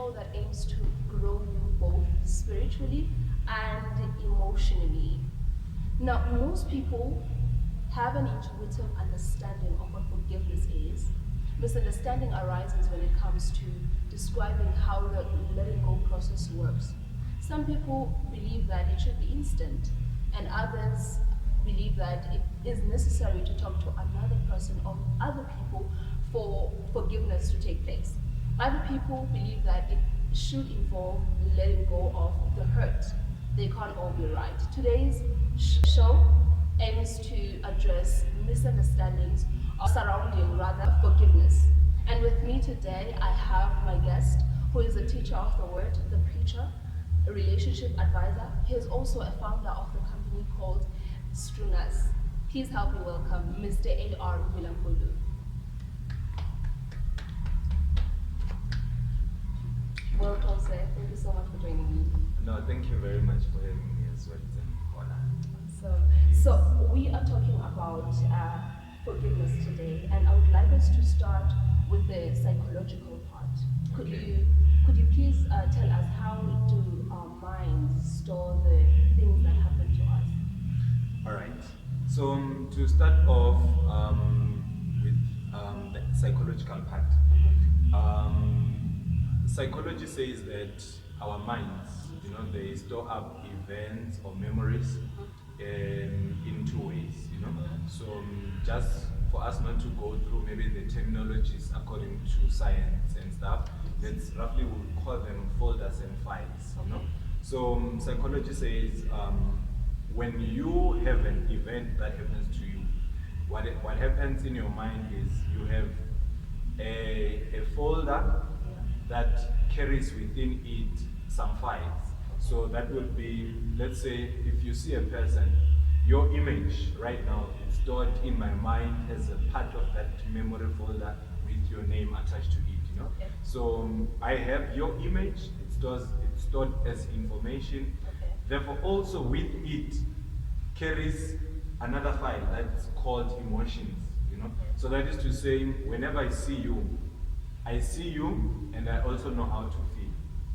show that aims to grow you both spiritually and emotionally. Now, most people have an intuitive understanding of what forgiveness is. Misunderstanding arises when it comes to describing how the letting go process works. Some people believe that it should be instant, and others believe that it is necessary to talk to another person or other people for forgiveness to take place. Other people believe that it should involve letting go of the hurt. They can't all be right. Today's show aims to address misunderstandings surrounding rather forgiveness. And with me today, I have my guest, who is a teacher of the word, the preacher, a relationship advisor. He is also a founder of the company called Strunas. Please help me welcome Mr. AR Vilankulu. Welcome, sir. Thank you so much for joining me. No, thank you very much for having me as well. It's an honor. So we are talking about forgiveness today, and I would like us to start with the psychological part. Could you please tell us how do our minds store the things that happen to us? All right. So to start off with the psychological part, psychology says that our minds, they store up events or memories in two ways, So just for us not to go through maybe the terminologies according to science and stuff, that's roughly we'll call them folders and files, So psychology says when you have an event that happens to you, what happens in your mind is you have a folder that carries within it some files. So that would be, let's say, if you see a person, your image right now is stored in my mind as a part of that memory folder with your name attached to it, Okay. So I have your image, it's stored as information. Okay. Therefore, also with it carries another file that's called emotions, So that is to say, whenever I see you and I also know how to feel.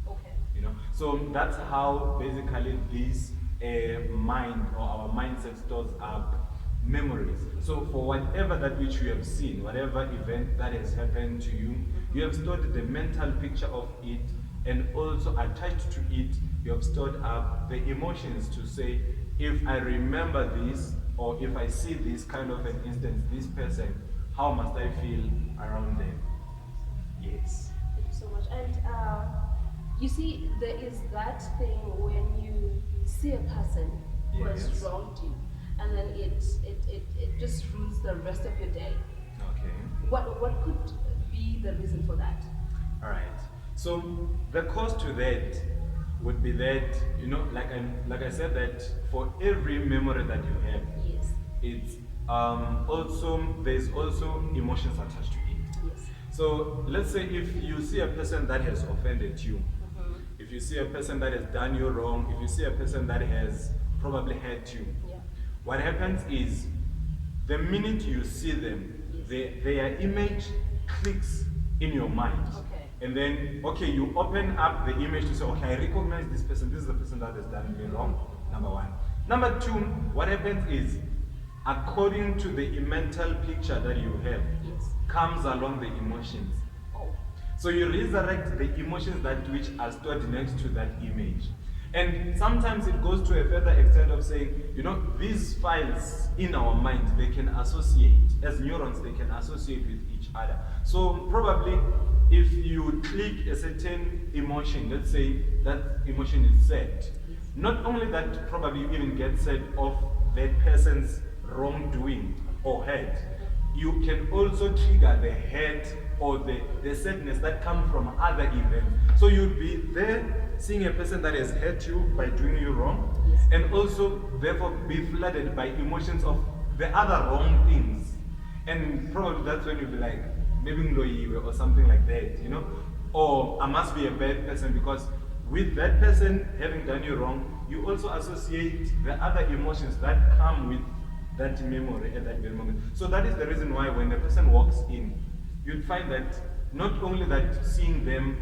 Okay. So that's how basically this mind or our mindset stores up memories. So for whatever that which you have seen, whatever event that has happened to you, you have stored the mental picture of it, and also attached to it, you have stored up the emotions to say, if I remember this, or if I see this kind of an instance, this person, how must I feel around them? Yes. Thank you so much. And you see, there is that thing when you see a person who has wronged you, and then it just ruins the rest of your day. Okay. What could be the reason for that? All right. So the cause to that would be that, like I said, that for every memory that you have, Yes. it's there's also emotions attached to it. Yes. So let's say if you see a person that has offended you, if you see a person that has done you wrong, if you see a person that has probably hurt you, Yeah. what happens is the minute you see them, their image clicks in your mind. Okay. And then, you open up the image to say, I recognize this person. This is the person that has done me wrong, number one. Number two, what happens is, according to the mental picture that you have, comes along the emotions. Oh. So you resurrect the emotions that which are stored next to that image. And sometimes it goes to a further extent of saying, these files in our mind, they can associate, as neurons, they can associate with each other. So probably, if you click a certain emotion, let's say that emotion is sad, not only that probably you even get sad of that person's wrongdoing or hurt, you can also trigger the hurt or the sadness that come from other events. So you'd be there seeing a person that has hurt you by doing you wrong, and also therefore be flooded by emotions of the other wrong things. And probably that's when you'll be like, maybe Ngloyiwe or something like that, Or I must be a bad person, because with that person having done you wrong, you also associate the other emotions that come with that memory at that very moment. So that is the reason why when the person walks in, you'd find that not only that seeing them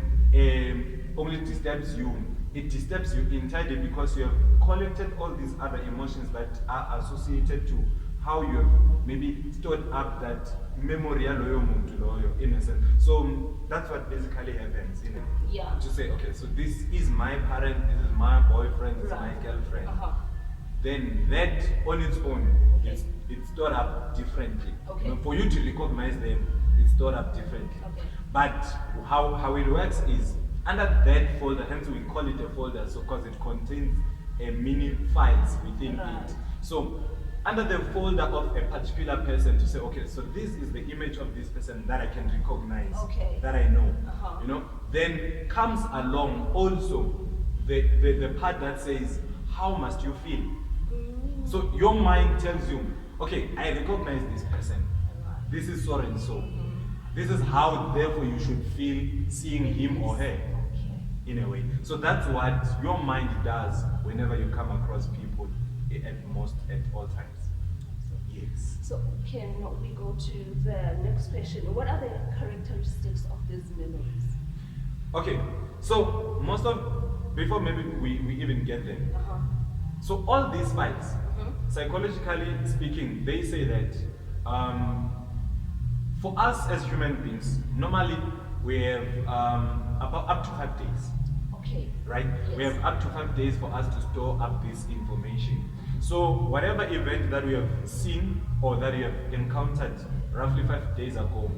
only disturbs you, it disturbs you entirely because you have collected all these other emotions that are associated to how you have maybe stored up that memory in a sense. So that's what basically happens, you know. Yeah. To say, okay, so this is my parent, this is my boyfriend, this is my girlfriend. Then that on its own, Okay. it's stored up differently. Okay. You know, for you to recognize them, it's stored up differently. Okay. But how it works is under that folder, hence we call it a folder, so because it contains a mini files within Right. it. So under the folder of a particular person to say, okay, so this is the image of this person that I can recognize, Okay. that I know, Uh-huh. you know, then comes along also the part that says, how must you feel? So your mind tells you, okay, I recognize this person. This is so and so. This is how, therefore, you should feel seeing him or her, in a way. So that's what your mind does whenever you come across people at all times. Yes. So can we go to the next question? What are the characteristics of these memories? Okay, so before maybe we even get there, so all these files, psychologically speaking, they say that for us as human beings, normally we have about up to 5 days. Okay. Right? Yes. We have up to 5 days for us to store up this information. So whatever event that we have seen or that you have encountered roughly 5 days ago,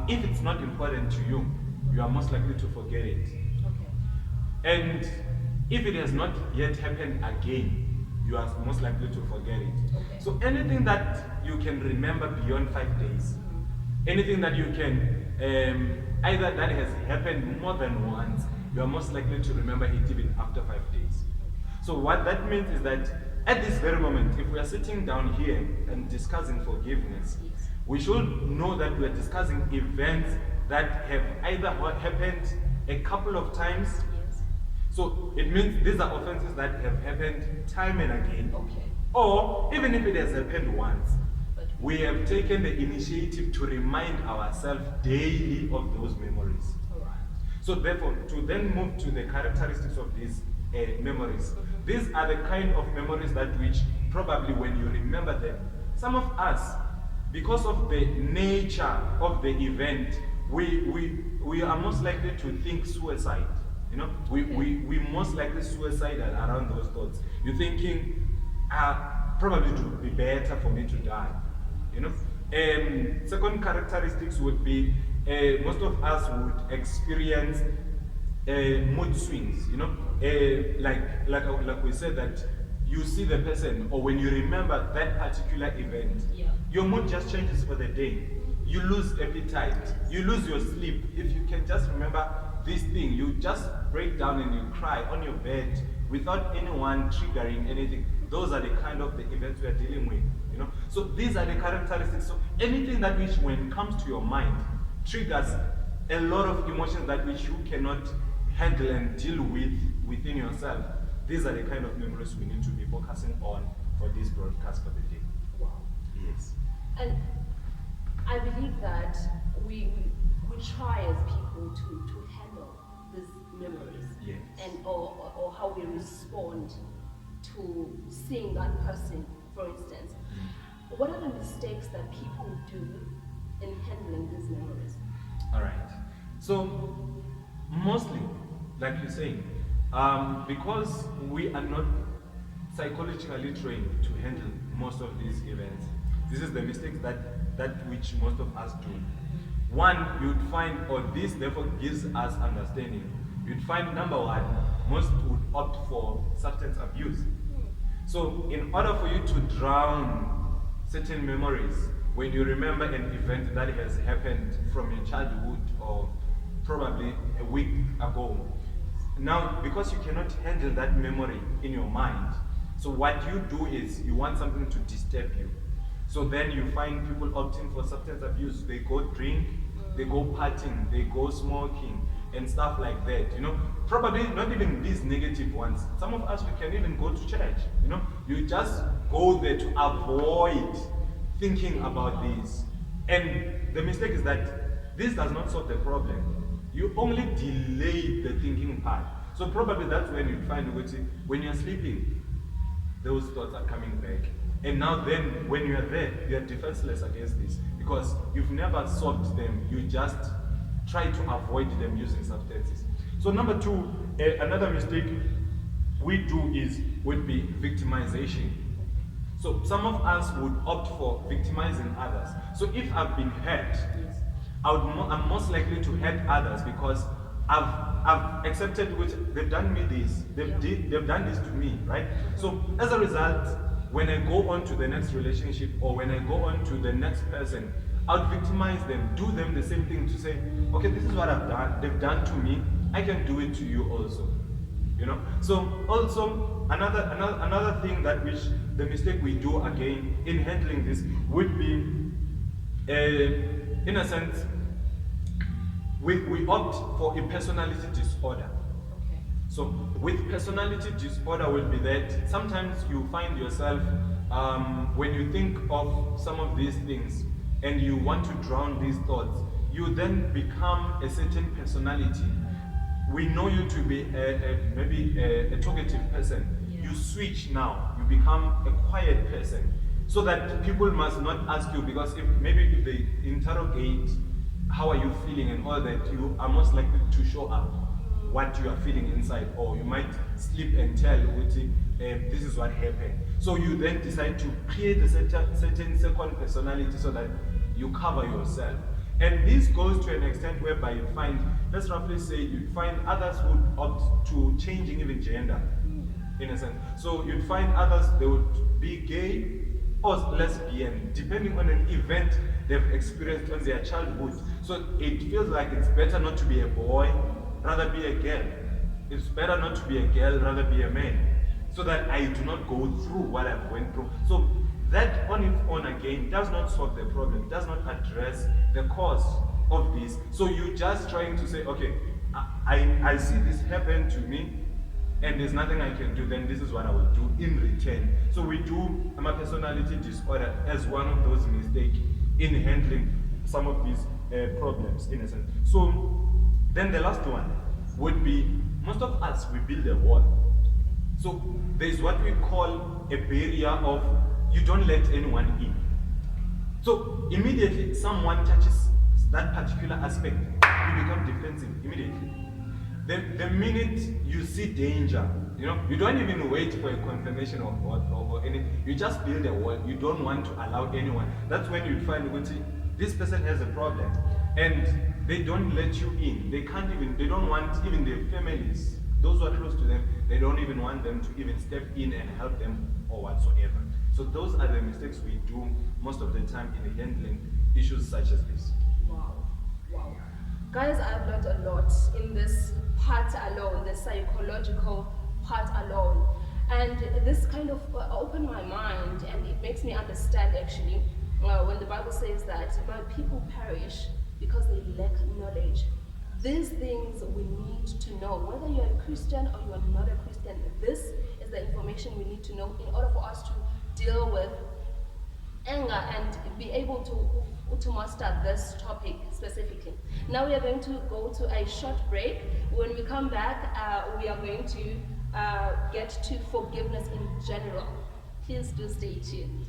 if it's not important to you, you are most likely to forget it. Okay. And if it has not yet happened again, you are most likely to forget it. Okay. So anything that you can remember beyond 5 days, anything that you can, either that has happened more than once, you are most likely to remember it even after 5 days. So what that means is that at this very moment, if we are sitting down here and discussing forgiveness, Yes. we should know that we are discussing events that have either happened a couple of times. Yes. So it means these are offenses that have happened time and again. Okay. Or even if it has happened once, But we have taken the initiative to remind ourselves daily of those memories. all right. So therefore, to then move to the characteristics of these memories, these are the kind of memories that which probably when you remember them, some of us, because of the nature of the event, we are most likely to think suicide. You know, we most likely suicidal around those thoughts. You're thinking, probably it would be better for me to die. You know, second characteristics would be most of us would experience mood swings. You know, like we said that you see the person, or when you remember that particular event, Yeah. your mood just changes for the day. You lose appetite, you lose your sleep. If you can just remember this thing, you just break down and you cry on your bed without anyone triggering anything. Those are the kind of the events we are dealing with, you know. So these are the characteristics. So anything that which, when it comes to your mind, triggers a lot of emotions that which you cannot handle and deal with within yourself. These are the kind of memories we need to be focusing on for this broadcast for the day. Wow. Yes. And I believe that we try as people to handle these memories. Yes. And or how we respond to seeing that person, for instance. What are the mistakes that people do in handling these memories? All right. So mostly, like you're saying, because we are not psychologically trained to handle most of these events, this is the mistakes that which most of us do. One, you'd find, or this therefore gives us understanding. You'd find, number one, most would opt for substance abuse. So in order for you to drown certain memories, when you remember an event that has happened from your childhood or probably a week ago, now because you cannot handle that memory in your mind, so what you do is you want something to disturb you. So then you find people opting for substance abuse. They go drink, they go partying, they go smoking and stuff like that, you know. Probably not even these negative ones. Some of us, we can even go to church, you know. You just go there to avoid thinking about this. And the mistake is that this does not solve the problem. You only delay the thinking part. So probably that's when you find when you're sleeping, those thoughts are coming back. And now then, when you are there, you are defenseless against this because you've never solved them. You just try to avoid them using substances. So number two, another mistake we do would be victimization. So some of us would opt for victimizing others. So if I've been hurt, I'm most likely to hurt others because I've accepted which they've done me this, they've done this to me, right? So as a result, when I go on to the next relationship or when I go on to the next person, I'd victimize them, do them the same thing to say, okay, this is what I've done, they've done to me, I can do it to you also. You know? So also another thing that which the mistake we do again in handling this would be in a sense we opt for a personality disorder. Okay. So with personality disorder will be that sometimes you find yourself when you think of some of these things and you want to drown these thoughts, you then become a certain personality. We know you to be maybe a talkative person. Yeah. You switch now, you become a quiet person. So that people must not ask you, because if they interrogate how are you feeling and all that, you are most likely to show up what you are feeling inside, or you might sleep and tell this is what happened. So you then decide to create a certain second personality so that you cover yourself. And this goes to an extent whereby you find, let's roughly say, you find others would opt to changing even gender, in a sense. So you'd find others, they would be gay or lesbian, depending on an event they've experienced in their childhood. So it feels like it's better not to be a boy, rather be a girl. It's better not to be a girl, rather be a man, so that I do not go through what I've went through. So that on its own again does not solve the problem, does not address the cause of this. So you're just trying to say, okay, I see this happen to me and there's nothing I can do, then this is what I will do in return. So we do a personality disorder as one of those mistakes in handling some of these problems, in a sense. So then the last one would be, most of us, we build a wall. So there's what we call a barrier of you don't let anyone in. So immediately someone touches that particular aspect, you become defensive immediately. The minute you see danger, you don't even wait for a confirmation or anything. You just build a wall. You don't want to allow anyone. That's when you find this person has a problem, and they don't let you in. They don't want even their families, those who are close to them, they don't even want them to even step in and help them or whatsoever. So those are the mistakes we do most of the time in handling issues such as this. Wow. Guys, I've learned a lot in this part alone, the psychological part alone. And this kind of opened my mind, and it makes me understand actually when the Bible says that my people perish because they lack knowledge. These things we need to know. Whether you're a Christian or you are not a Christian, this is the information we need to know in order for us to deal with anger and be able to master this topic specifically. Now we are going to go to a short break. When we come back, we are going to get to forgiveness in general. Please do stay tuned.